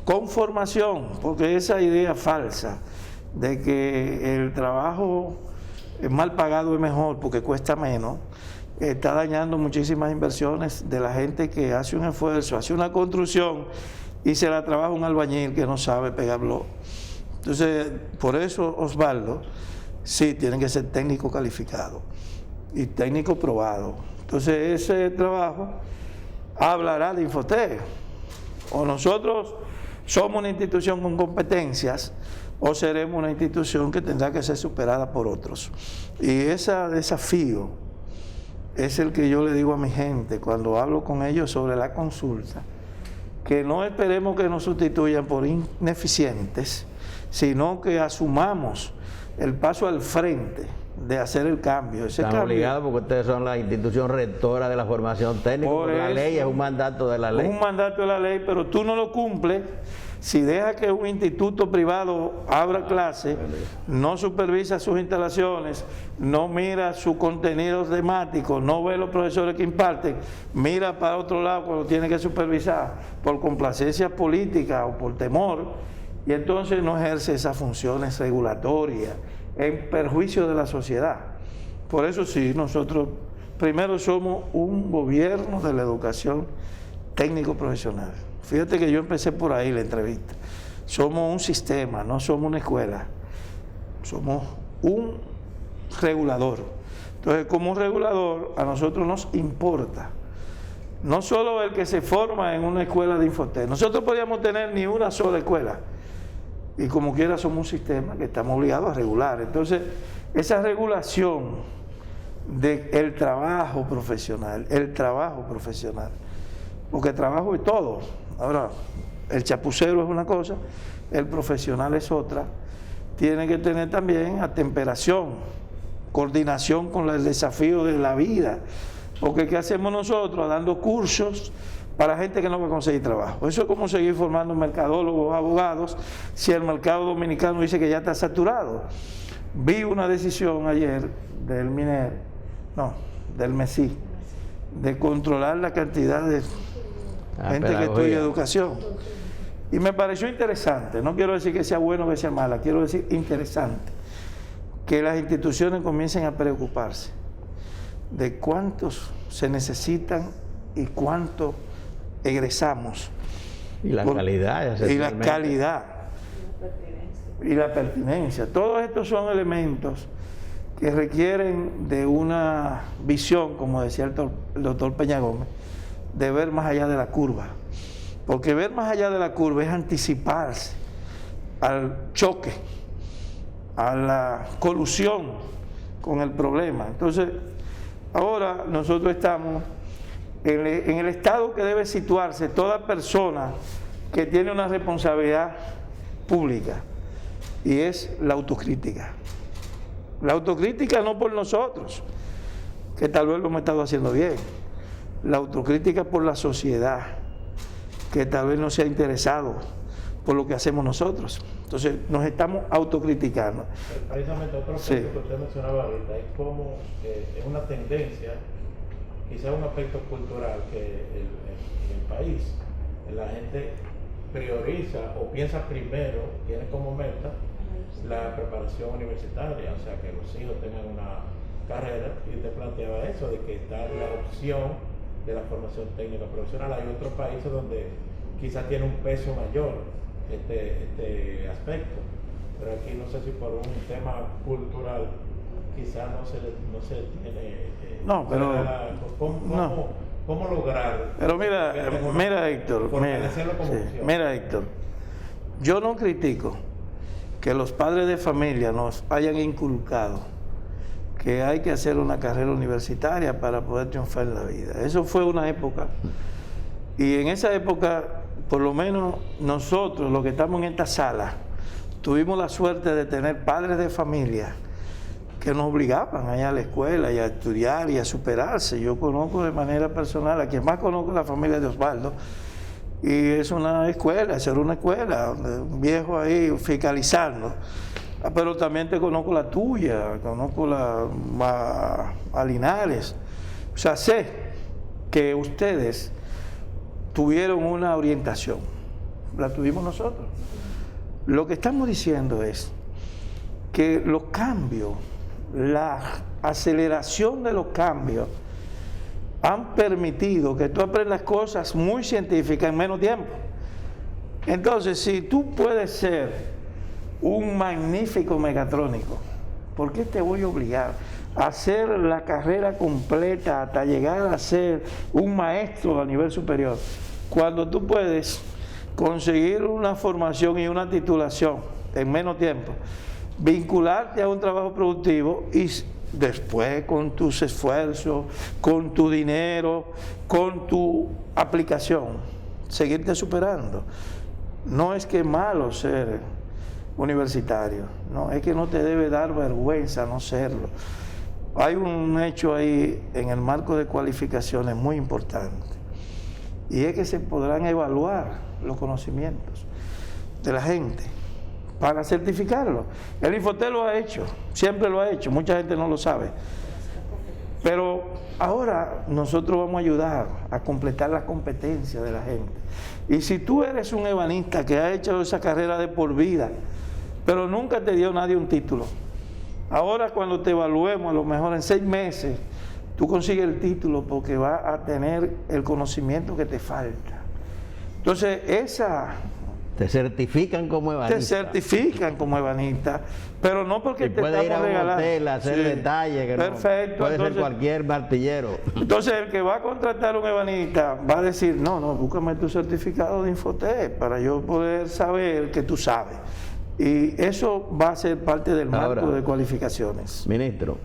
con formación, porque esa idea falsa de que el trabajo mal pagado es mejor porque cuesta menos, está dañando muchísimas inversiones de la gente que hace un esfuerzo, hace una construcción y se la trabaja un albañil que no sabe pegar bloque. Entonces, por eso, Osvaldo, sí, tienen que ser técnico calificado y técnico probado. Entonces, ese trabajo hablará de Infotec. O nosotros somos una institución con competencias o seremos una institución que tendrá que ser superada por otros. Y ese desafío es el que yo le digo a mi gente cuando hablo con ellos sobre la consulta, que no esperemos que nos sustituyan por ineficientes, sino que asumamos el paso al frente de hacer el cambio. Están obligados porque ustedes son la institución rectora de la formación técnica, por la ley es un mandato de la ley. Un mandato de la ley, pero tú no lo cumples. Si deja que un instituto privado abra clase, no supervisa sus instalaciones, no mira sus contenidos temáticos, no ve los profesores que imparten, mira para otro lado cuando tiene que supervisar por complacencia política o por temor, y entonces no ejerce esas funciones regulatorias en perjuicio de la sociedad. Por eso sí, nosotros primero somos un gobierno de la educación técnico-profesional. Fíjate que yo empecé por ahí la entrevista. Somos un sistema, no somos una escuela. Somos un regulador. Entonces, como un regulador, a nosotros nos importa no solo el que se forma en una escuela de Infotec. Nosotros podríamos tener ni una sola escuela. Y como quiera somos un sistema que estamos obligados a regular. Entonces, esa regulación del trabajo profesional, porque trabajo es todo. Ahora, el chapucero es una cosa, el profesional es otra. Tiene que tener también atemperación, coordinación con el desafío de la vida. Porque ¿qué hacemos nosotros? Dando cursos para gente que no va a conseguir trabajo. Eso es como seguir formando mercadólogos, abogados, si el mercado dominicano dice que ya está saturado. Vi una decisión ayer del MESI, de controlar la cantidad de gente que estudia educación. Y me pareció interesante, no quiero decir que sea bueno o que sea mala, quiero decir interesante, que las instituciones comiencen a preocuparse de cuántos se necesitan y cuánto egresamos. Y la calidad. Y la calidad. Y la pertinencia. Todos estos son elementos que requieren de una visión, como decía el doctor Peña Gómez, de ver más allá de la curva. Porque ver más allá de la curva es anticiparse al choque, a la colusión con el problema. Entonces, ahora nosotros estamos en el estado que debe situarse toda persona que tiene una responsabilidad pública, y es la autocrítica. La autocrítica no por nosotros, que tal vez lo hemos estado haciendo bien, la autocrítica por la sociedad, que tal vez no se ha interesado por lo que hacemos nosotros. Entonces nos estamos autocriticando. Precisamente otro punto que usted mencionaba ahorita es como es una tendencia, quizás un aspecto cultural, que en el país la gente prioriza o piensa primero, tiene como meta la preparación universitaria, o sea, que los hijos tengan una carrera, y usted planteaba eso, de que está la opción de la formación técnica profesional. Hay otros países donde quizás tiene un peso mayor este aspecto, pero aquí no sé si por un tema cultural quizás no se tiene... No, pero... ¿Cómo lograr? Pero mira Héctor, mira Héctor, yo no critico que los padres de familia nos hayan inculcado que hay que hacer una carrera universitaria para poder triunfar en la vida. Eso fue una época, y en esa época, por lo menos nosotros, los que estamos en esta sala, tuvimos la suerte de tener padres de familia que nos obligaban a ir a la escuela y a estudiar y a superarse. Yo conozco de manera personal, a quien más conozco es la familia de Osvaldo, y es una escuela, era una escuela, un viejo ahí fiscalizando. Pero también te conozco la tuya, conozco a Linares. O sea, sé que ustedes tuvieron una orientación, la tuvimos nosotros. Lo que estamos diciendo es que los cambios, la aceleración de los cambios han permitido que tú aprendas cosas muy científicas en menos tiempo. Entonces, si tú puedes ser un magnífico mecatrónico, ¿por qué te voy a obligar a hacer la carrera completa hasta llegar a ser un maestro a nivel superior, cuando tú puedes conseguir una formación y una titulación en menos tiempo, vincularte a un trabajo productivo y después con tus esfuerzos, con tu dinero, con tu aplicación, seguirte superando? No es que es malo ser universitario, no, es que no te debe dar vergüenza no serlo. Hay un hecho ahí en el marco de cualificaciones muy importante, y es que se podrán evaluar los conocimientos de la gente para certificarlo. El Infoté lo ha hecho, siempre lo ha hecho, mucha gente no lo sabe. Pero ahora nosotros vamos a ayudar a completar la competencia de la gente. Y si tú eres un ebanista que ha hecho esa carrera de por vida, pero nunca te dio nadie un título, ahora cuando te evaluemos, a lo mejor en 6 meses, tú consigues el título porque vas a tener el conocimiento que te falta. Entonces, te certifican como ebanista. Te certifican como ebanista, pero no porque te puede ir a estamos un regalando. hotel a hacer detalles que perfecto. No, puede Entonces, ser cualquier martillero. Entonces el que va a contratar a un ebanista va a decir, no, búscame tu certificado de Infoté para yo poder saber que tú sabes. Y eso va a ser parte del marco de cualificaciones. Ministro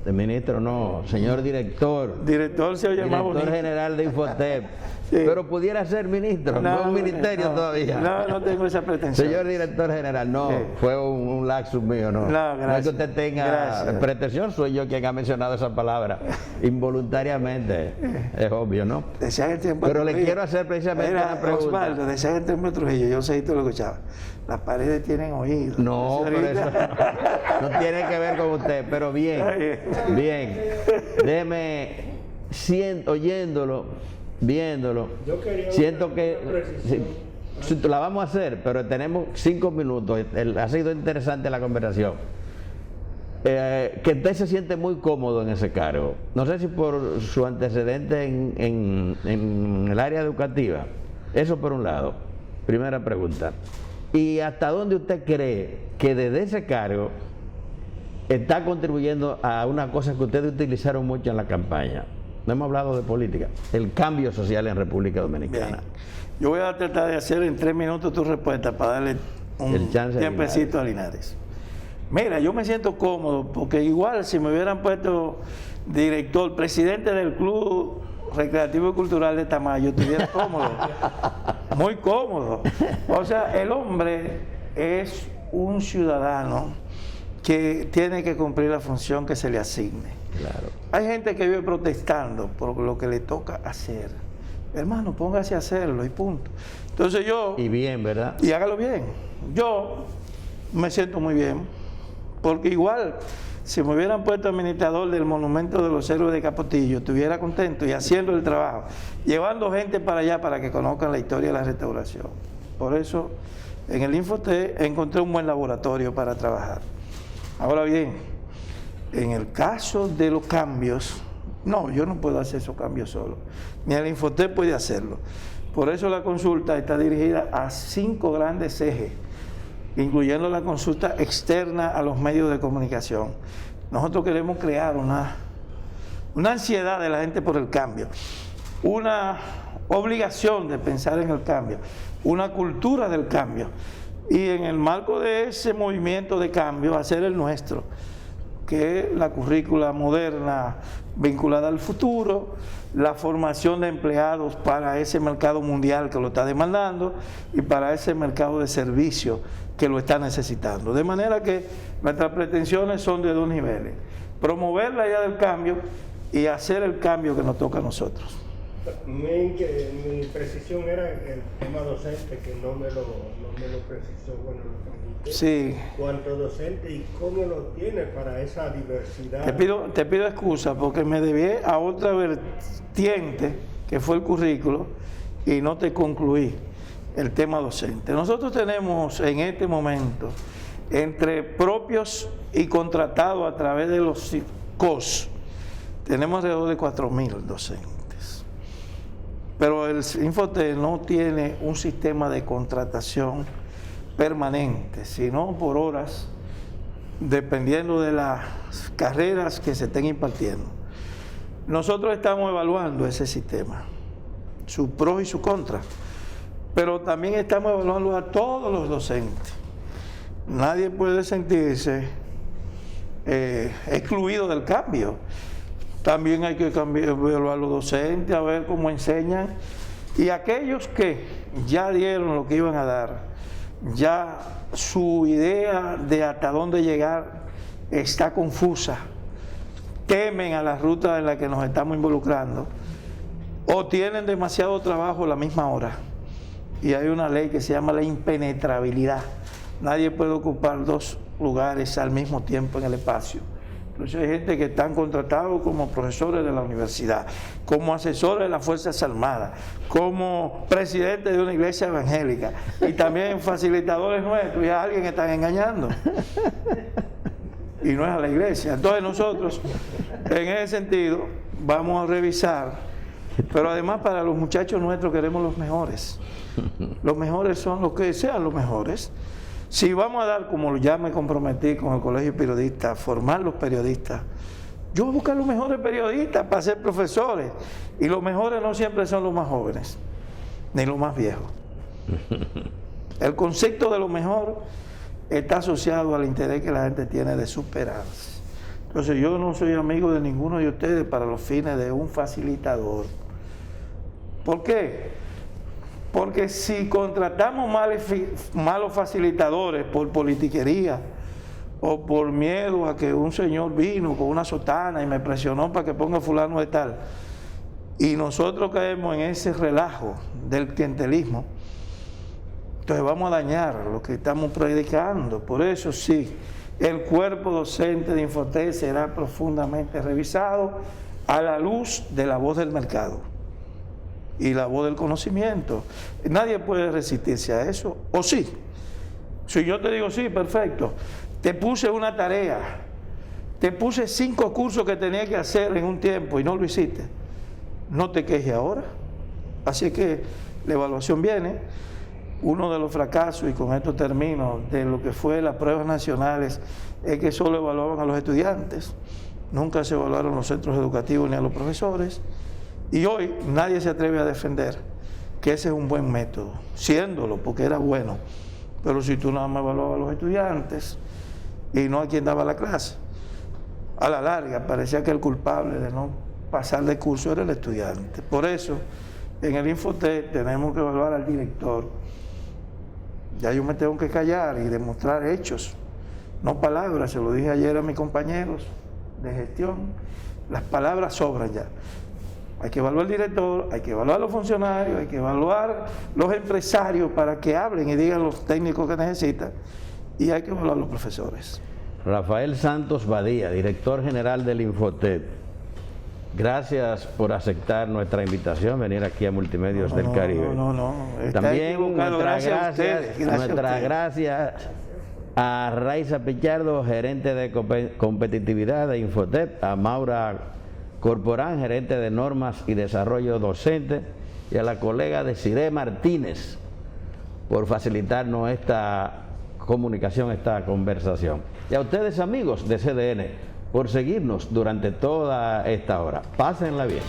no, señor director. Director se oye más bonito. Director general de Infotep. Sí. Pero pudiera ser ministro, no un ministerio todavía. No tengo esa pretensión. Señor director general, no, fue un lapsus mío, no. No es que usted tenga pretensión, soy yo quien ha mencionado esa palabra involuntariamente, es obvio, ¿no? Pero le quiero hacer precisamente una pregunta. Osvaldo, decía el tiempo de Trujillo, yo sé que tú lo escuchabas. Las paredes tienen oídos. No, pero eso no tiene que ver con usted, pero bien. Déjeme, oyéndolo, viéndolo, siento que la vamos a hacer, pero tenemos 5 minutos. Ha sido interesante la conversación. Que usted se siente muy cómodo en ese cargo. No sé si por su antecedente en el área educativa. Eso por un lado. Primera pregunta. ¿Y hasta dónde usted cree que desde ese cargo está contribuyendo a una cosa que ustedes utilizaron mucho en la campaña? No hemos hablado de política, el cambio social en República Dominicana. Bien. Yo voy a tratar de hacer en 3 minutos tu respuesta para darle un tiempecito a Linares. Mira, yo me siento cómodo porque igual si me hubieran puesto director, presidente del Club Recreativo y Cultural de Tamayo, estuviera cómodo, muy cómodo. O sea, el hombre es un ciudadano que tiene que cumplir la función que se le asigne. Claro. Hay gente que vive protestando por lo que le toca hacer. Hermano, póngase a hacerlo y punto. Entonces yo... Y bien, ¿verdad? Y hágalo bien. Yo me siento muy bien, porque igual, si me hubieran puesto administrador del Monumento de los Héroes de Capotillo, estuviera contento y haciendo el trabajo, llevando gente para allá para que conozcan la historia de la restauración. Por eso, en el Infoté encontré un buen laboratorio para trabajar. Ahora bien, en el caso de los cambios, no, yo no puedo hacer esos cambios solo. Ni el Infoté puede hacerlo. Por eso la consulta está dirigida a 5 grandes ejes. incluyendo la consulta externa a los medios de comunicación. Nosotros queremos crear una ansiedad de la gente por el cambio, una obligación de pensar en el cambio, una cultura del cambio, y en el marco de ese movimiento de cambio hacer el nuestro, que es la currícula moderna vinculada al futuro, la formación de empleados para ese mercado mundial que lo está demandando y para ese mercado de servicios que lo está necesitando. De manera que nuestras pretensiones son de dos niveles: promover la idea del cambio y hacer el cambio que nos toca a nosotros. Mi precisión era el tema docente, que no me lo precisó, bueno, lo pregunté. Sí. ¿Cuánto docente y cómo lo tiene para esa diversidad? Te pido excusa porque me desvié a otra vertiente, que fue el currículo, y no te concluí el tema docente. Nosotros tenemos en este momento, entre propios y contratados a través de los COS, tenemos alrededor de 4.000 docentes. Pero el Infotep no tiene un sistema de contratación permanente, sino por horas, dependiendo de las carreras que se estén impartiendo. Nosotros estamos evaluando ese sistema, sus pros y sus contras, pero también estamos evaluando a todos los docentes. Nadie puede sentirse excluido del cambio. También hay que evaluar a los docentes, a ver cómo enseñan. Y aquellos que ya dieron lo que iban a dar, ya su idea de hasta dónde llegar está confusa, temen a la ruta en la que nos estamos involucrando, o tienen demasiado trabajo a la misma hora. Y hay una ley que se llama la impenetrabilidad. Nadie puede ocupar dos lugares al mismo tiempo en el espacio. Entonces hay gente que están contratados como profesores de la universidad, como asesores de las Fuerzas Armadas, como presidentes de una iglesia evangélica, y también facilitadores nuestros, y a alguien que están engañando. Y no es a la iglesia. Entonces nosotros, en ese sentido, vamos a revisar, pero además para los muchachos nuestros queremos los mejores. Los mejores son los que sean los mejores. Si vamos a dar, como ya me comprometí con el Colegio de Periodistas, formar los periodistas, yo voy a buscar los mejores periodistas para ser profesores, y los mejores no siempre son los más jóvenes, ni los más viejos. El concepto de lo mejor está asociado al interés que la gente tiene de superarse. Entonces yo no soy amigo de ninguno de ustedes para los fines de un facilitador. ¿Por qué? Porque si contratamos malos facilitadores por politiquería o por miedo a que un señor vino con una sotana y me presionó para que ponga fulano de tal, y nosotros caemos en ese relajo del clientelismo, entonces vamos a dañar lo que estamos predicando. Por eso sí, el cuerpo docente de Infotep será profundamente revisado a la luz de la voz del mercado y la voz del conocimiento. Nadie puede resistirse a eso, ¿o sí? Si yo te digo sí, perfecto, te puse una tarea, te puse 5 cursos que tenía que hacer en un tiempo y no lo hiciste, no te quejes ahora. Así que la evaluación viene. Uno de los fracasos, y con esto termino, de lo que fue las pruebas nacionales, es que solo evaluaban a los estudiantes, nunca se evaluaron los centros educativos ni a los profesores. Y hoy nadie se atreve a defender que ese es un buen método, siéndolo, porque era bueno. Pero si tú nada más evaluabas a los estudiantes y no a quien daba la clase, a la larga parecía que el culpable de no pasar de curso era el estudiante. Por eso, en el Infotep tenemos que evaluar al director. Ya yo me tengo que callar y demostrar hechos, no palabras. Se lo dije ayer a mis compañeros de gestión, las palabras sobran ya. Hay que evaluar al director, hay que evaluar a los funcionarios, hay que evaluar los empresarios para que hablen y digan los técnicos que necesitan, y hay que evaluar a los profesores. Rafael Santos Badía, director general del Infotep, gracias por aceptar nuestra invitación, venir aquí a Multimedios del Caribe. También nuestras gracias a Raiza Pichardo, gerente de competitividad de Infotep, a Maura Corporán, gerente de normas y desarrollo docente, y a la colega Desiree Martínez por facilitarnos esta comunicación, esta conversación. Y a ustedes, amigos de CDN, por seguirnos durante toda esta hora. Pásenla bien.